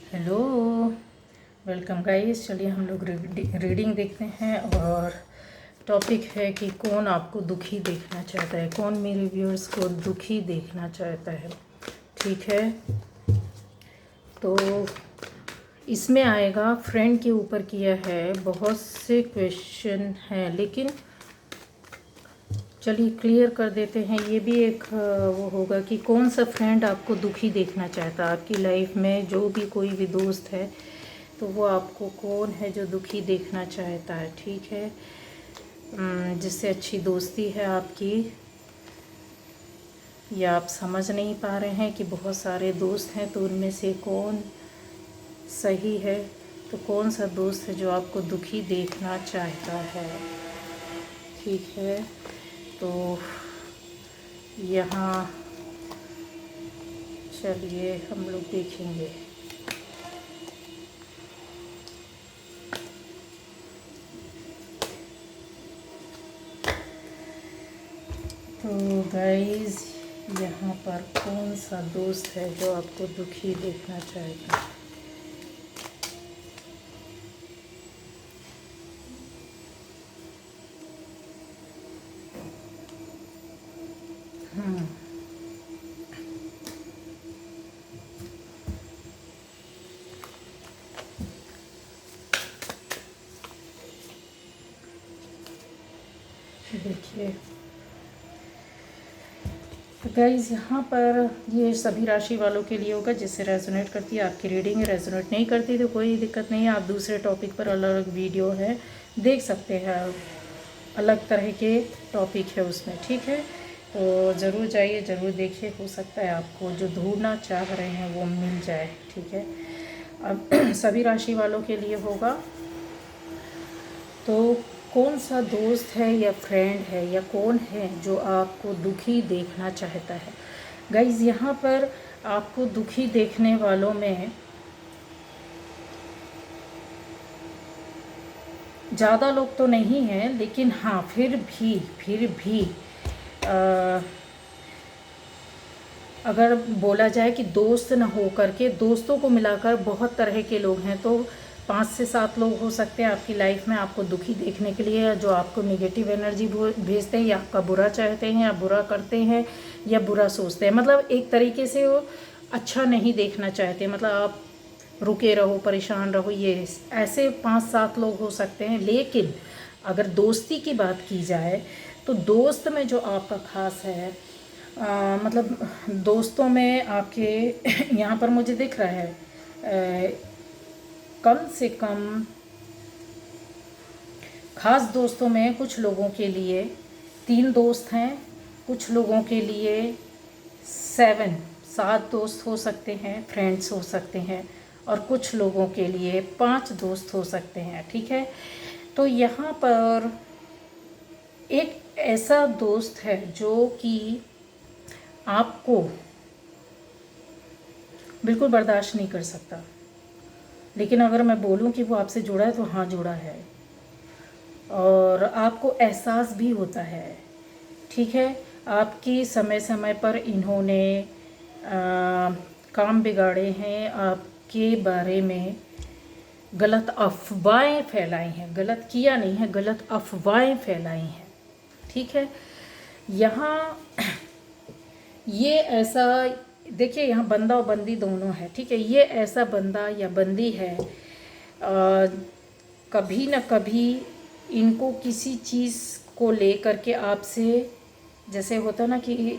Hello, welcome guys. चलिए हम लोग रीडिंग देखते हैं और टॉपिक है कि कौन आपको दुखी देखना चाहता है, कौन मेरे व्यूअर्स को दुखी देखना चाहता है। ठीक है, तो इसमें आएगा फ्रेंड के ऊपर किया है। बहुत से क्वेश्चन हैं लेकिन चलिए क्लियर कर देते हैं। ये भी एक वो होगा कि कौन सा फ्रेंड आपको दुखी देखना चाहता है आपकी लाइफ में। जो भी कोई भी दोस्त है तो वो आपको कौन है जो दुखी देखना चाहता है। ठीक है, जिससे अच्छी दोस्ती है आपकी, या आप समझ नहीं पा रहे हैं कि बहुत सारे दोस्त हैं तो उनमें से कौन सही है। तो कौन सा दोस्त है जो आपको दुखी देखना चाहता है। ठीक है, तो यहाँ चलिए हम लोग देखेंगे। तो गाइस, यहाँ पर कौन सा दोस्त है जो आपको दुखी देखना चाहेगा। देखिए तो गाइज़, यहाँ पर ये सभी राशि वालों के लिए होगा जिससे रेजोनेट करती है आपकी रीडिंग। रेजोनेट नहीं करती तो कोई दिक्कत नहीं है, आप दूसरे टॉपिक पर अलग अलग वीडियो है देख सकते हैं। अलग तरह के टॉपिक है उसमें। ठीक है, तो ज़रूर जाइए, ज़रूर देखिए। हो सकता है आपको जो ढूंढना चाह रहे हैं वो मिल जाए। ठीक है, अब सभी राशि वालों के लिए होगा। तो कौन सा दोस्त है या फ्रेंड है या कौन है जो आपको दुखी देखना चाहता है। गाइज़, यहाँ पर आपको दुखी देखने वालों में ज़्यादा लोग तो नहीं हैं, लेकिन हाँ फिर भी अगर बोला जाए कि दोस्त न हो करके, दोस्तों को मिलाकर बहुत तरह के लोग हैं। तो 5 से 7 लोग हो सकते हैं आपकी लाइफ में आपको दुखी देखने के लिए, जो आपको नेगेटिव एनर्जी भेजते हैं, या आपका बुरा चाहते हैं, या बुरा करते हैं, या बुरा सोचते हैं। मतलब एक तरीके से वो अच्छा नहीं देखना चाहते, मतलब आप रुके रहो, परेशान रहो। ये ऐसे 5-7 लोग हो सकते हैं। लेकिन अगर दोस्ती की बात की जाए तो दोस्त में जो आपका खास है, मतलब दोस्तों में आपके यहाँ पर मुझे दिख रहा है कम से कम खास दोस्तों में कुछ लोगों के लिए 3 दोस्त हैं, कुछ लोगों के लिए 7 दोस्त हो सकते हैं, फ्रेंड्स हो सकते हैं, और कुछ लोगों के लिए 5 दोस्त हो सकते हैं। ठीक है, तो यहाँ पर एक ऐसा दोस्त है जो कि आपको बिल्कुल बर्दाश्त नहीं कर सकता। लेकिन अगर मैं बोलूं कि वो आपसे जुड़ा है तो हाँ, जुड़ा है, और आपको एहसास भी होता है। ठीक है, आपकी समय समय पर इन्होंने काम बिगाड़े हैं, आपके बारे में गलत अफवाहें फैलाई हैं। गलत किया नहीं है, गलत अफवाहें फैलाई हैं। ठीक है, यहाँ ये ऐसा देखिए, यहाँ बंदा और बंदी दोनों है। ठीक है, ये ऐसा बंदा या बंदी है, कभी न कभी इनको किसी चीज़ को लेकर के आपसे, जैसे होता ना कि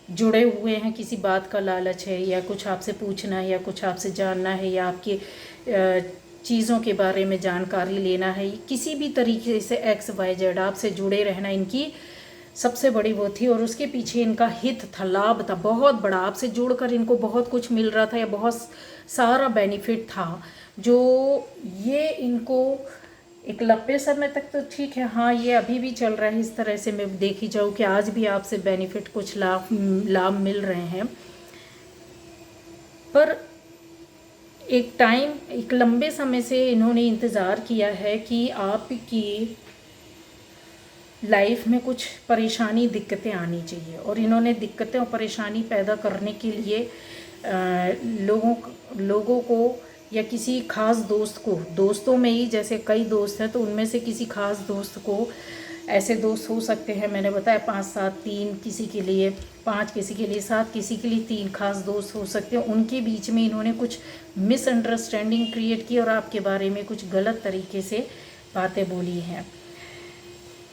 जुड़े हुए हैं, किसी बात का लालच है, या कुछ आपसे पूछना है, या कुछ आपसे जानना है, या आपकी चीज़ों के बारे में जानकारी लेना है। किसी भी तरीके से XYZ आपसे जुड़े रहना इनकी सबसे बड़ी वो थी, और उसके पीछे इनका हित था, लाभ था बहुत बड़ा। आपसे जुड़कर इनको बहुत कुछ मिल रहा था, या बहुत सारा बेनिफिट था जो ये इनको एक लंबे समय तक तो ठीक है, हाँ ये अभी भी चल रहा है इस तरह से। मैं देखी जाऊँ कि आज भी आपसे बेनिफिट कुछ लाभ मिल रहे हैं, पर एक टाइम, एक लंबे समय से इन्होंने इंतज़ार किया है कि आपकी लाइफ में कुछ परेशानी, दिक्कतें आनी चाहिए, और इन्होंने दिक्कतें और परेशानी पैदा करने के लिए लोगों को या किसी खास दोस्त को, दोस्तों में ही जैसे कई दोस्त हैं तो उनमें से किसी खास दोस्त को, ऐसे दोस्त हो सकते हैं, मैंने बताया 5-7, 3 किसी के लिए, 5 किसी के लिए, 7 किसी के लिए, 3 खास दोस्त हो सकते हैं। उनके बीच में इन्होंने कुछ मिसअंडरस्टैंडिंग क्रिएट की और आपके बारे में कुछ गलत तरीके से बातें बोली हैं।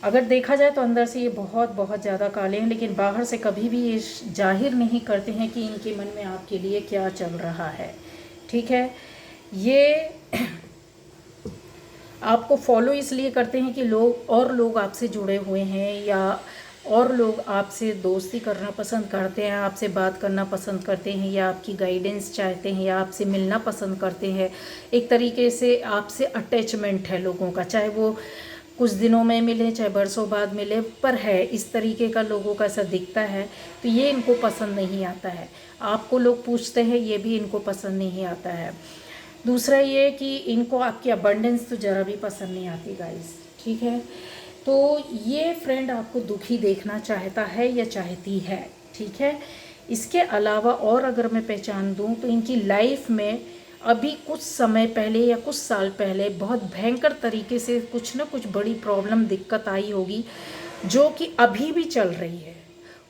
अगर देखा जाए तो अंदर से ये बहुत बहुत ज़्यादा काले हैं, लेकिन बाहर से कभी भी ये जाहिर नहीं करते हैं कि इनके मन में आपके लिए क्या चल रहा है। ठीक है, ये आपको फॉलो इसलिए करते हैं कि लोग आपसे जुड़े हुए हैं, या और लोग आपसे दोस्ती करना पसंद करते हैं, आपसे बात करना पसंद करते हैं, या आपकी गाइडेंस चाहते हैं, या आपसे मिलना पसंद करते हैं। एक तरीके से आपसे अटैचमेंट है लोगों का, चाहे वो कुछ दिनों में मिले, चाहे बरसों बाद मिले, पर है इस तरीके का, लोगों का ऐसा दिखता है। तो ये इनको पसंद नहीं आता है। आपको लोग पूछते हैं, ये भी इनको पसंद नहीं आता है। दूसरा ये कि इनको आपकी अबंडेंस तो ज़रा भी पसंद नहीं आती गाइस। ठीक है, तो ये फ्रेंड आपको दुखी देखना चाहता है या चाहती है। ठीक है, इसके अलावा और अगर मैं पहचान दूं तो इनकी लाइफ में अभी कुछ समय पहले या कुछ साल पहले बहुत भयंकर तरीके से कुछ ना कुछ बड़ी प्रॉब्लम, दिक्कत आई होगी, जो कि अभी भी चल रही है।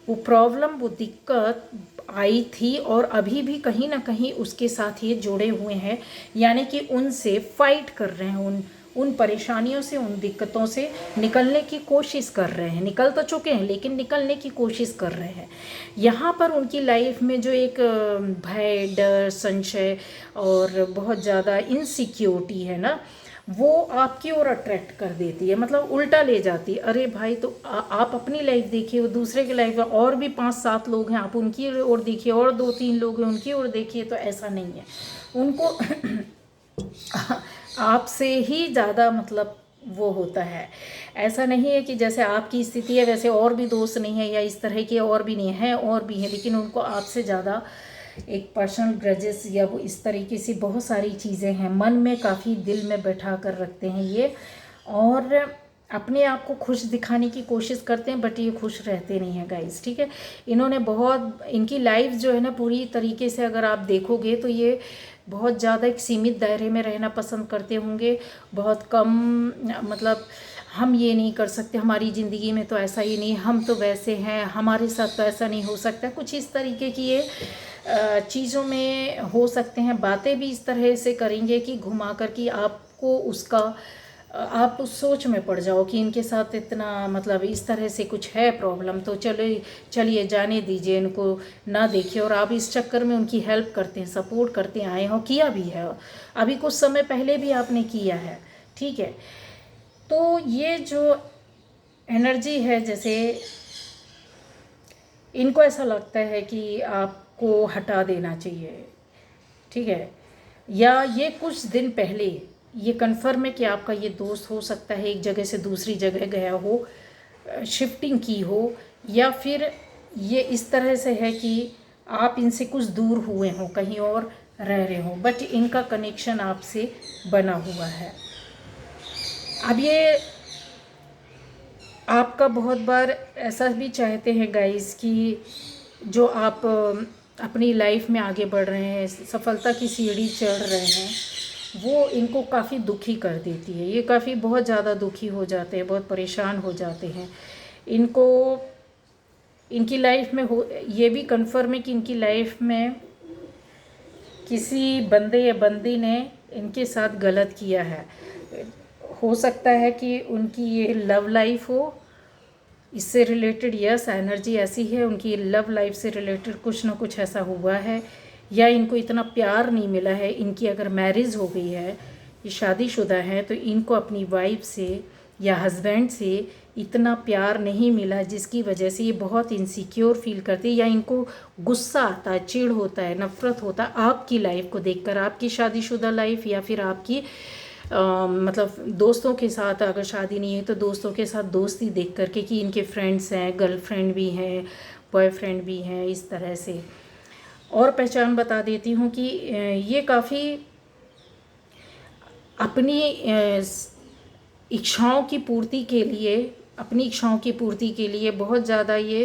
वो प्रॉब्लम, वो दिक्कत आई थी और अभी भी कहीं ना कहीं उसके साथ ये जुड़े हुए हैं, यानी कि उनसे फाइट कर रहे हैं, उन परेशानियों से, उन दिक्कतों से निकलने की कोशिश कर रहे हैं। निकल तो चुके हैं लेकिन निकलने की कोशिश कर रहे हैं। यहाँ पर उनकी लाइफ में जो एक भय, डर, संशय और बहुत ज़्यादा इनसिक्योरिटी है ना, वो आपकी ओर अट्रैक्ट कर देती है, मतलब उल्टा ले जाती है। अरे भाई, तो आप अपनी लाइफ देखिए, वो दूसरे की लाइफ में और भी 5-7 लोग हैं, आप उनकी ओर देखिए, और 2-3 लोग हैं उनकी ओर देखिए। तो ऐसा नहीं है, उनको आपसे ही ज़्यादा मतलब वो होता है। ऐसा नहीं है कि जैसे आपकी स्थिति है वैसे और भी दोस्त नहीं है, या इस तरह के और भी नहीं है, और भी है, लेकिन उनको आपसे ज़्यादा एक पर्सनल ग्रजेस या वो इस तरीके से बहुत सारी चीज़ें हैं मन में, काफ़ी दिल में बैठा कर रखते हैं ये, और अपने आप को खुश दिखाने की कोशिश करते हैं, बट ये खुश रहते नहीं हैं गाइस। ठीक है, इन्होंने बहुत, इनकी लाइफ जो है ना पूरी तरीके से अगर आप देखोगे तो ये बहुत ज़्यादा एक सीमित दायरे में रहना पसंद करते होंगे, बहुत कम, मतलब हम ये नहीं कर सकते, हमारी ज़िंदगी में तो ऐसा ही नहीं, हम तो वैसे हैं, हमारे साथ तो ऐसा नहीं हो सकता, कुछ इस तरीके की ये चीज़ों में हो सकते हैं। बातें भी इस तरह से करेंगे कि घुमा कर कि आपको उसका, आप उस सोच में पड़ जाओ कि इनके साथ इतना, मतलब इस तरह से कुछ है प्रॉब्लम, तो चलिए जाने दीजिए, इनको ना देखिए, और आप इस चक्कर में उनकी हेल्प करते हैं, सपोर्ट करते आए हो, किया भी है, अभी कुछ समय पहले भी आपने किया है। ठीक है, तो ये जो एनर्जी है, जैसे इनको ऐसा लगता है कि आपको हटा देना चाहिए। ठीक है, या ये कुछ दिन पहले ये कन्फर्म है कि आपका ये दोस्त हो सकता है एक जगह से दूसरी जगह गया हो, शिफ्टिंग की हो, या फिर ये इस तरह से है कि आप इनसे कुछ दूर हुए हों, कहीं और रह रहे हों, बट इनका कनेक्शन आपसे बना हुआ है। अब ये आपका बहुत बार ऐसा भी चाहते हैं गाइस कि जो आप अपनी लाइफ में आगे बढ़ रहे हैं, सफलता की सीढ़ी चढ़ रहे हैं, वो इनको काफ़ी दुखी कर देती है। ये काफ़ी बहुत ज़्यादा दुखी हो जाते हैं, बहुत परेशान हो जाते हैं। इनको इनकी लाइफ में हो, ये भी कन्फर्म है कि इनकी लाइफ में किसी बंदे या बंदी ने इनके साथ गलत किया है। हो सकता है कि उनकी ये लव लाइफ हो, इससे रिलेटेड, यस एनर्जी ऐसी है, उनकी लव लाइफ से रिलेटेड कुछ ना कुछ ऐसा हुआ है, या इनको इतना प्यार नहीं मिला है। इनकी अगर मैरिज हो गई है, ये शादीशुदा हैं, तो इनको अपनी वाइफ से या हस्बैंड से इतना प्यार नहीं मिला, जिसकी वजह से ये बहुत इनसिक्योर फील करती है, या इनको गुस्सा आता है, चिढ़ होता है, नफ़रत होता है आपकी लाइफ को देखकर, आपकी शादीशुदा लाइफ, या फिर आपकी मतलब दोस्तों के साथ, अगर शादी नहीं है तो दोस्तों के साथ दोस्ती देख करके कि इनके फ्रेंड्स हैं, गर्लफ्रेंड भी हैं, बॉयफ्रेंड भी हैं, इस तरह से। और पहचान बता देती हूँ कि ये काफ़ी अपनी इच्छाओं की पूर्ति के लिए, अपनी इच्छाओं की पूर्ति के लिए बहुत ज़्यादा ये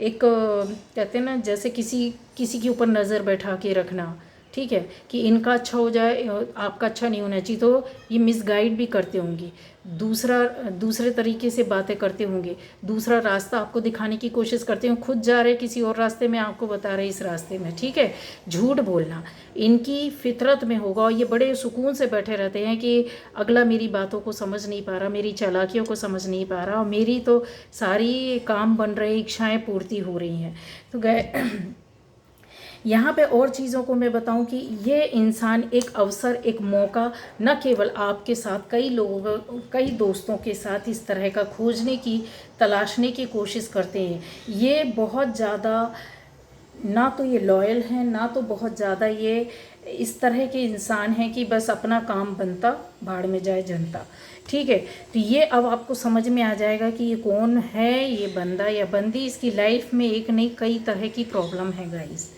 एक कहते हैं ना, जैसे किसी के ऊपर नज़र बैठा के रखना। ठीक है, कि इनका अच्छा हो जाए, आपका अच्छा नहीं होना चाहिए, तो ये मिसगाइड भी करते होंगे, दूसरे तरीके से बातें करते होंगे, दूसरा रास्ता आपको दिखाने की कोशिश करते हैं, खुद जा रहे किसी और रास्ते में, आपको बता रहे इस रास्ते में, ठीक है। झूठ बोलना इनकी फितरत में होगा, और ये बड़े सुकून से बैठे रहते हैं कि अगला मेरी बातों को समझ नहीं पा रहा, मेरी चालाकियों को समझ नहीं पा रहा, और मेरी तो सारी काम बन रहे, इच्छाएं पूर्ति हो रही हैं। तो गए यहाँ पे और चीज़ों को मैं बताऊं कि ये इंसान एक अवसर, एक मौका, न केवल आपके साथ, कई लोगों, कई दोस्तों के साथ इस तरह का खोजने की, तलाशने की कोशिश करते हैं। ये बहुत ज़्यादा ना तो ये लॉयल हैं, ना तो बहुत ज़्यादा ये इस तरह के इंसान हैं कि बस अपना काम बनता भाड़ में जाए जनता, ठीक है। तो ये अब आपको समझ में आ जाएगा कि ये कौन है, ये बंदा या बंदी, इसकी लाइफ में एक नहीं कई तरह की प्रॉब्लम है गाइस,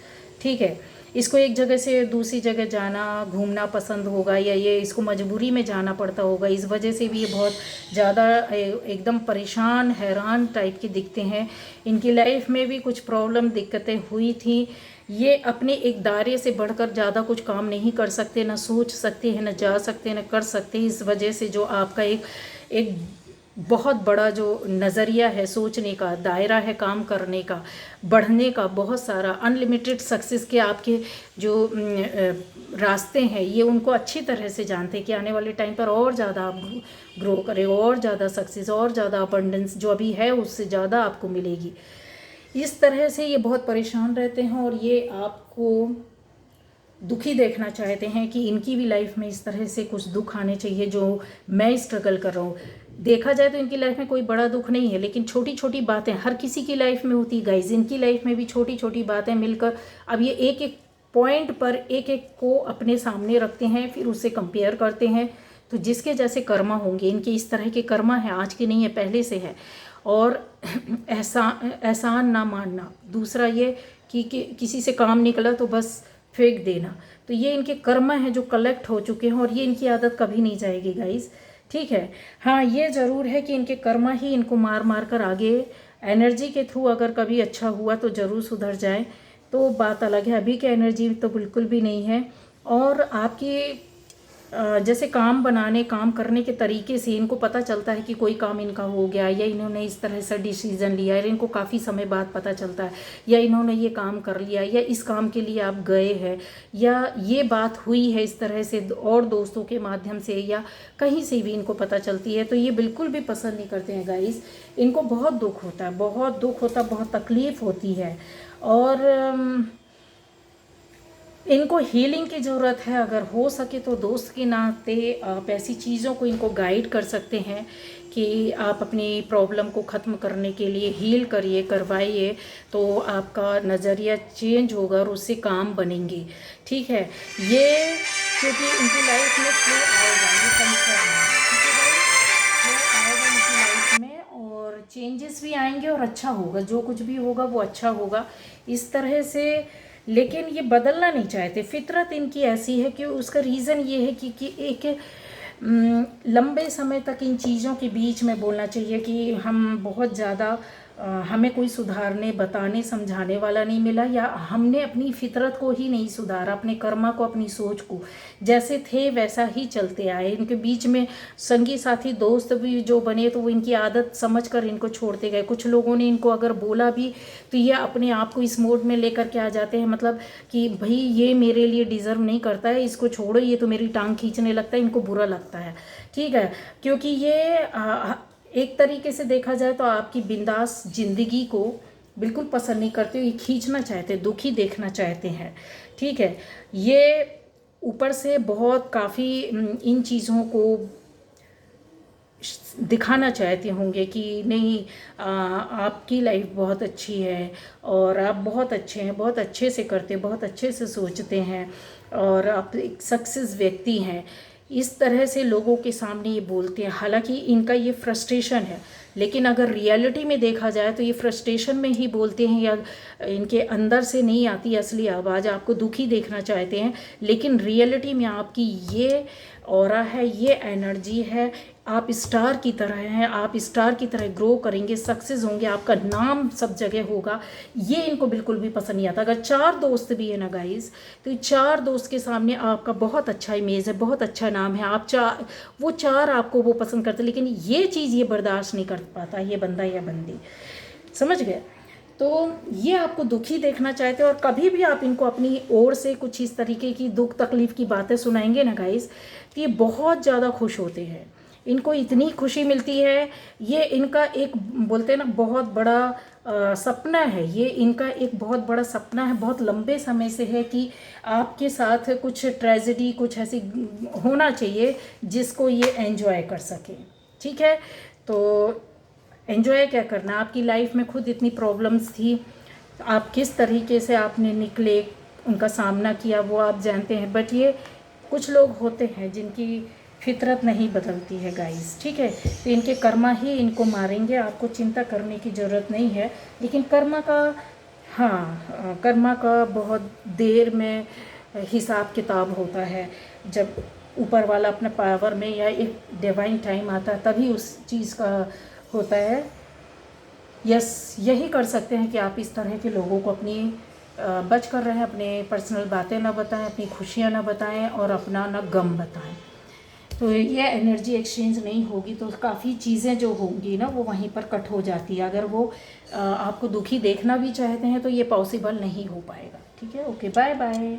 ठीक है। इसको एक जगह से दूसरी जगह जाना, घूमना पसंद होगा, या ये इसको मजबूरी में जाना पड़ता होगा, इस वजह से भी ये बहुत ज़्यादा एकदम परेशान, हैरान टाइप के दिखते हैं। इनकी लाइफ में भी कुछ प्रॉब्लम, दिक्कतें हुई थी। ये अपने एक दायरे से बढ़कर ज़्यादा कुछ काम नहीं कर सकते, ना सोच सकते हैं, ना जा सकते, ना कर सकते। इस वजह से जो आपका एक बहुत बड़ा जो नज़रिया है, सोचने का दायरा है, काम करने का, बढ़ने का, बहुत सारा अनलिमिटेड सक्सेस के आपके जो रास्ते हैं, ये उनको अच्छी तरह से जानते हैं कि आने वाले टाइम पर और ज़्यादा आप ग्रो करें, और ज़्यादा सक्सेस, और ज़्यादा अबंडेंस जो अभी है उससे ज़्यादा आपको मिलेगी। इस तरह से ये बहुत परेशान रहते हैं, और ये आपको दुखी देखना चाहते हैं कि इनकी भी लाइफ में इस तरह से कुछ दुख आने चाहिए जो मैं स्ट्रगल कर रहा हूँ। देखा जाए तो इनकी लाइफ में कोई बड़ा दुख नहीं है, लेकिन छोटी छोटी बातें हर किसी की लाइफ में होती है गाइज। इनकी लाइफ में भी छोटी छोटी बातें मिलकर अब ये एक एक पॉइंट पर एक एक को अपने सामने रखते हैं, फिर उससे कंपेयर करते हैं। तो जिसके जैसे कर्मा होंगे, इनके इस तरह के कर्मा है, आज के नहीं है, पहले से है। और एहसान ना मानना, दूसरा ये कि किसी से काम निकला तो बस फेंक देना, तो ये इनके कर्म हैं जो कलेक्ट हो चुके हैं, और ये इनकी आदत कभी नहीं जाएगी गाइस, ठीक है। हाँ, ये ज़रूर है कि इनके कर्म ही इनको मार मार कर आगे एनर्जी के थ्रू अगर कभी अच्छा हुआ तो ज़रूर सुधर जाए, तो बात अलग है। अभी की एनर्जी तो बिल्कुल भी नहीं है। और आपकी जैसे काम बनाने, काम करने के तरीके से इनको पता चलता है कि कोई काम इनका हो गया, या इन्होंने इस तरह से डिसीज़न लिया है, इनको काफ़ी समय बाद पता चलता है, या इन्होंने ये काम कर लिया, या इस काम के लिए आप गए हैं, या ये बात हुई है इस तरह से और दोस्तों के माध्यम से, या कहीं से भी इनको पता चलती है, तो ये बिल्कुल भी पसंद नहीं करते हैं गाइस। इनको बहुत दुख होता है, बहुत दुख होता है, बहुत तकलीफ़ होती है, और इनको हीलिंग की ज़रूरत है। अगर हो सके तो दोस्त के नाते आप ऐसी चीज़ों को इनको गाइड कर सकते हैं कि आप अपनी प्रॉब्लम को ख़त्म करने के लिए हील करिए, करवाइए, तो आपका नज़रिया चेंज होगा और उससे काम बनेंगे, ठीक है। ये क्योंकि उनकी लाइफ में फ्लो आएगा, ये कंफर्म है, ठीक है भाई, फ्लो आएगा उनकी लाइफ में, और चेंजेस भी आएंगे, और अच्छा होगा, जो कुछ भी होगा वो अच्छा होगा, इस तरह से। लेकिन ये बदलना नहीं चाहते, फितरत इनकी ऐसी है कि उसका रीज़न ये है कि एक लंबे समय तक इन चीज़ों के बीच में बोलना चाहिए कि हम बहुत ज़्यादा हमें कोई सुधारने, बताने, समझाने वाला नहीं मिला, या हमने अपनी फितरत को ही नहीं सुधारा, अपने कर्मा को, अपनी सोच को, जैसे थे वैसा ही चलते आए। इनके बीच में संगी साथी दोस्त भी जो बने तो वो इनकी आदत समझकर इनको छोड़ते गए। कुछ लोगों ने इनको अगर बोला भी तो ये अपने आप को इस मोड में लेकर के आ जाते हैं, मतलब कि भाई ये मेरे लिए डिज़र्व नहीं करता है, इसको छोड़ो, ये तो मेरी टांग खींचने लगता है, इनको बुरा लगता है, ठीक है। क्योंकि ये एक तरीके से देखा जाए तो आपकी बिंदास ज़िंदगी को बिल्कुल पसंद नहीं करते, ये खींचना चाहते, दुखी देखना चाहते हैं, ठीक है। ये ऊपर से बहुत काफ़ी इन चीज़ों को दिखाना चाहते होंगे कि नहीं, आपकी लाइफ बहुत अच्छी है, और आप बहुत अच्छे हैं, बहुत अच्छे से करते, बहुत अच्छे से सोचते हैं, और आप एक सक्सेस व्यक्ति हैं, इस तरह से लोगों के सामने ये बोलते हैं। हालांकि इनका ये फ्रस्ट्रेशन है, लेकिन अगर रियलिटी में देखा जाए तो ये फ्रस्ट्रेशन में ही बोलते हैं, या इनके अंदर से नहीं आती असली आवाज़, आपको दुखी देखना चाहते हैं, लेकिन रियलिटी में आपकी ये ऑरा है, ये एनर्जी है, आप स्टार की तरह हैं, आप स्टार की तरह ग्रो करेंगे, सक्सेस होंगे, आपका नाम सब जगह होगा, ये इनको बिल्कुल भी पसंद नहीं आता। अगर 4 दोस्त भी है ना गाइस, तो 4 दोस्त के सामने आपका बहुत अच्छा इमेज है, बहुत अच्छा नाम है, आप वो 4 आपको वो पसंद करते, लेकिन ये चीज़ ये बर्दाश्त नहीं कर पाता ये बंदा या बंदी, समझ गए। तो ये आपको दुखी देखना चाहते हैं, और कभी भी आप इनको अपनी ओर से कुछ इस तरीके की दुख तकलीफ़ की बातें सुनाएंगे ना गाइस, तो ये बहुत ज़्यादा खुश होते हैं, इनको इतनी खुशी मिलती है। ये इनका एक बोलते हैं ना बहुत बड़ा सपना है, ये इनका एक बहुत बड़ा सपना है, बहुत लंबे समय से है कि आपके साथ कुछ ट्रेजेडी कुछ ऐसी होना चाहिए जिसको ये एंजॉय कर सके। ठीक है, तो एंजॉय क्या करना, आपकी लाइफ में खुद इतनी प्रॉब्लम्स थी, आप किस तरीके से आपने निकले, उनका सामना किया वो आप जानते हैं। बट ये कुछ लोग होते हैं जिनकी फितरत नहीं बदलती है गाइस, ठीक है, तो इनके कर्मा ही इनको मारेंगे, आपको चिंता करने की ज़रूरत नहीं है। लेकिन कर्मा का, हाँ, कर्मा का बहुत देर में हिसाब किताब होता है, जब ऊपर वाला अपने पावर में या एक डिवाइन टाइम आता है तभी उस चीज़ का होता है। यस, यही कर सकते हैं कि आप इस तरह के लोगों को अपनी बच कर रहें, अपने पर्सनल बातें ना बताएं, अपनी खुशियां ना बताएं और अपना ना गम बताएं। तो ये एनर्जी एक्सचेंज नहीं होगी तो काफ़ी चीज़ें जो होंगी ना वो वहीं पर कट हो जाती है। अगर वो आपको दुखी देखना भी चाहते हैं तो ये पॉसिबल नहीं हो पाएगा। ठीक है, ओके, बाय बाय।